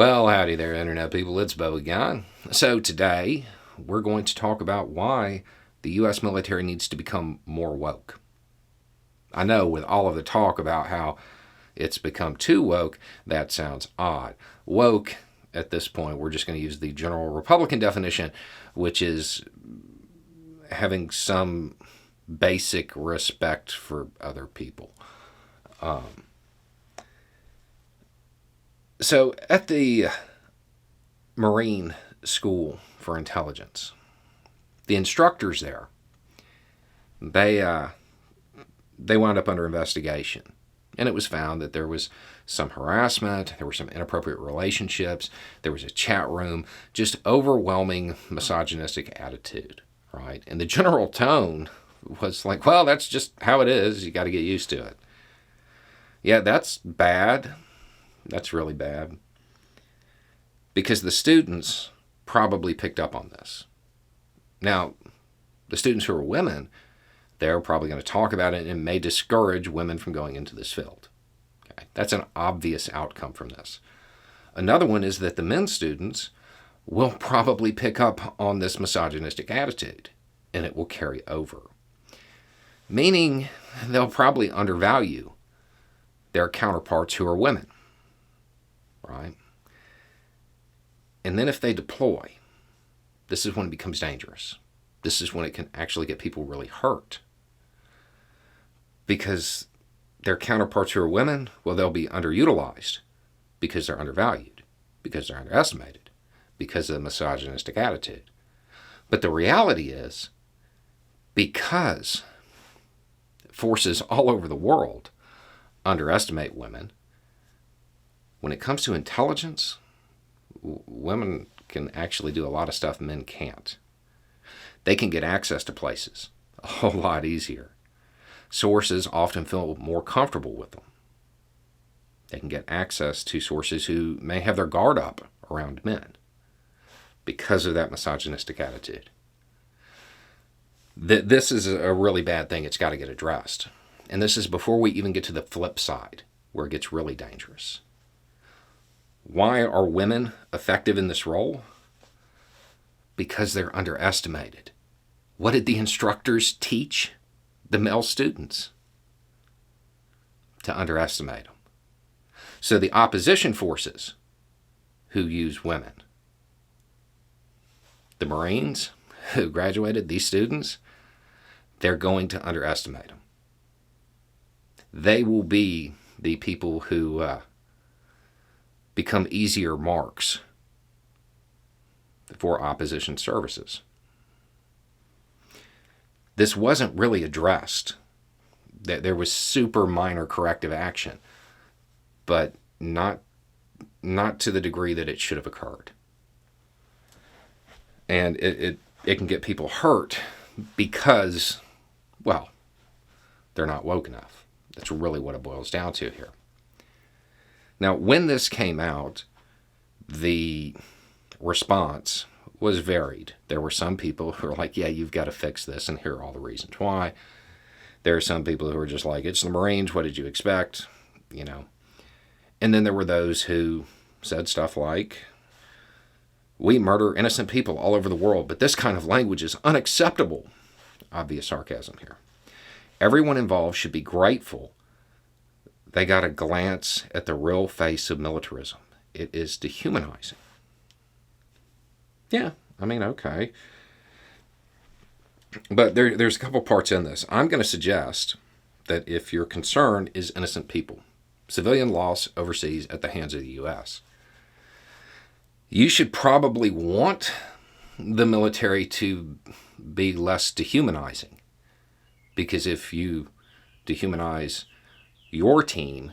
Well, howdy there, Internet people. It's Bo again. So, today we're going to talk about why the U.S. military needs to become more woke. I know with all of the talk about how it's become too woke, that sounds odd. Woke, at this point, we're just going to use the general Republican definition, which is having some basic respect for other people. So at the Marine School for Intelligence, the instructors there, they wound up under investigation. And it was found that there was some harassment, there were some inappropriate relationships, there was a chat room, just overwhelming misogynistic attitude, right? And the general tone was like, well, that's just how it is. You got to get used to it. Yeah, that's bad. That's really bad. Because the students probably picked up on this. Now, the students who are women, they're probably going to talk about it and may discourage women from going into this field. Okay? That's an obvious outcome from this. Another one is that the men students will probably pick up on this misogynistic attitude, and it will carry over. Meaning they'll probably undervalue their counterparts who are women. Right? And then if they deploy, this is when it becomes dangerous. This is when it can actually get people really hurt. Because their counterparts who are women, well, they'll be underutilized because they're undervalued, because they're underestimated, because of the misogynistic attitude. But the reality is, because forces all over the world underestimate women, when it comes to intelligence, women can actually do a lot of stuff men can't. They can get access to places a whole lot easier. Sources often feel more comfortable with them. They can get access to sources who may have their guard up around men because of that misogynistic attitude. This is a really bad thing. It's got to get addressed. And this is before we even get to the flip side, where it gets really dangerous. Why are women effective in this role? Because they're underestimated. What did the instructors teach the male students? To underestimate them. So the opposition forces who use women, the Marines who graduated, these students, they're going to underestimate them. They will be the people who become easier marks for opposition services. This wasn't really addressed. There was super minor corrective action, but not to the degree that it should have occurred. And it can get people hurt because, well, they're not woke enough. That's really what it boils down to here. Now, when this came out, the response was varied. There were some people who were like, yeah, you've got to fix this, and here are all the reasons why. There are some people who were just like, it's the Marines, what did you expect? You know. And then there were those who said stuff like, we murder innocent people all over the world, but this kind of language is unacceptable. Obvious sarcasm here. Everyone involved should be grateful they got a glance at the real face of militarism. It is dehumanizing. Yeah, I mean, okay. But there's a couple parts in this. I'm going to suggest that if your concern is innocent people, civilian loss overseas at the hands of the U.S., you should probably want the military to be less dehumanizing. Because if you dehumanize your team,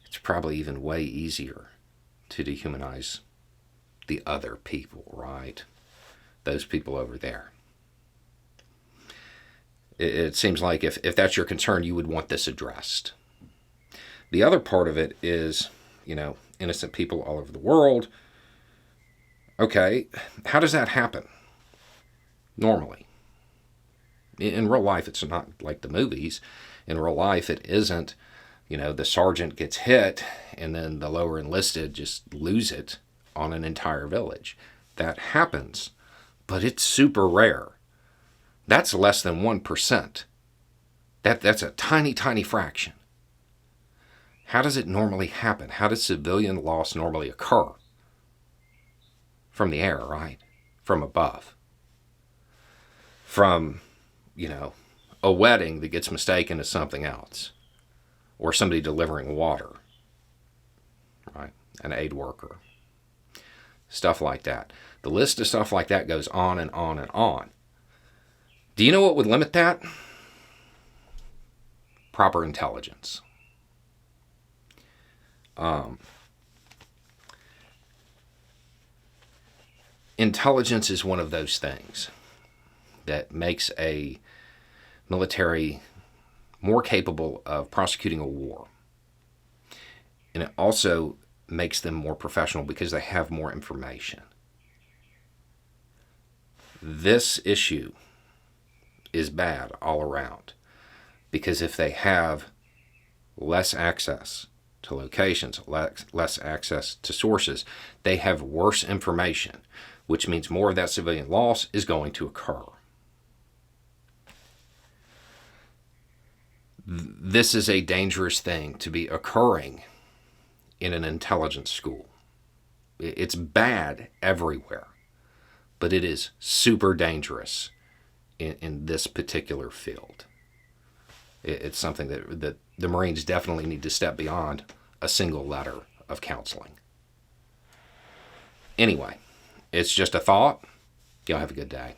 it's probably even way easier to dehumanize the other people, right? Those people over there. It seems like if that's your concern, you would want this addressed. The other part of it is, innocent people all over the world. Okay, how does that happen? Normally. In real life, it's not like the movies. In real life, it isn't The sergeant gets hit, and then the lower enlisted just lose it on an entire village. That happens, but it's super rare. That's less than 1%. That's a tiny, tiny fraction. How does it normally happen? How does civilian loss normally occur? From the air, right? From above. From, a wedding that gets mistaken as something else. Or somebody delivering water, right? An aid worker. Stuff like that. The list of stuff like that goes on and on and on. Do you know what would limit that? Proper intelligence. Intelligence is one of those things that makes a military more capable of prosecuting a war. And it also makes them more professional because they have more information. This issue is bad all around because if they have less access to locations, less access to sources, they have worse information, which means more of that civilian loss is going to occur. This is a dangerous thing to be occurring in an intelligence school. It's bad everywhere, but it is super dangerous in this particular field. It's something that the Marines definitely need to step beyond a single letter of counseling. Anyway, it's just a thought. Y'all have a good day.